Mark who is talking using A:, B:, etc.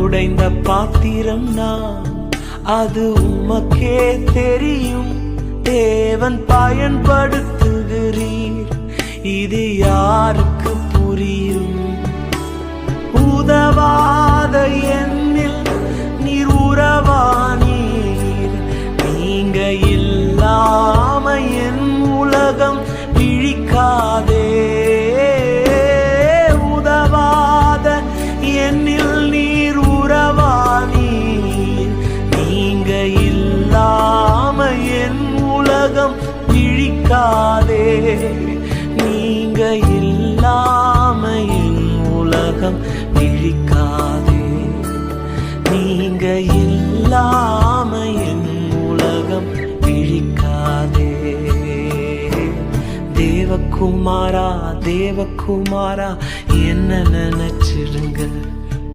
A: உடைந்த பாத்திரம் நான், அது உமக்கே தெரியும். தேவன் பயன்படுத்துகிறீர், இது யாருக்கு புரியும்? உதவாத என்னில் நீர் உறவானீர், நீங்க இல்லாம என் உலகம் பிழிக்காதே. உதவாத என்னில் நீர் உறவானீர், நீங்க இல்லாம என் உலகம் பிழிக்காதே. நீங்க இல்லாம என் உலகம் பிழிக்காதே. நீங்க இல்லாம என் உலகம் பிழிக்காதே. தேவகுமாரா தேவகுமாரா என்ன நினைச்சிடுங்க.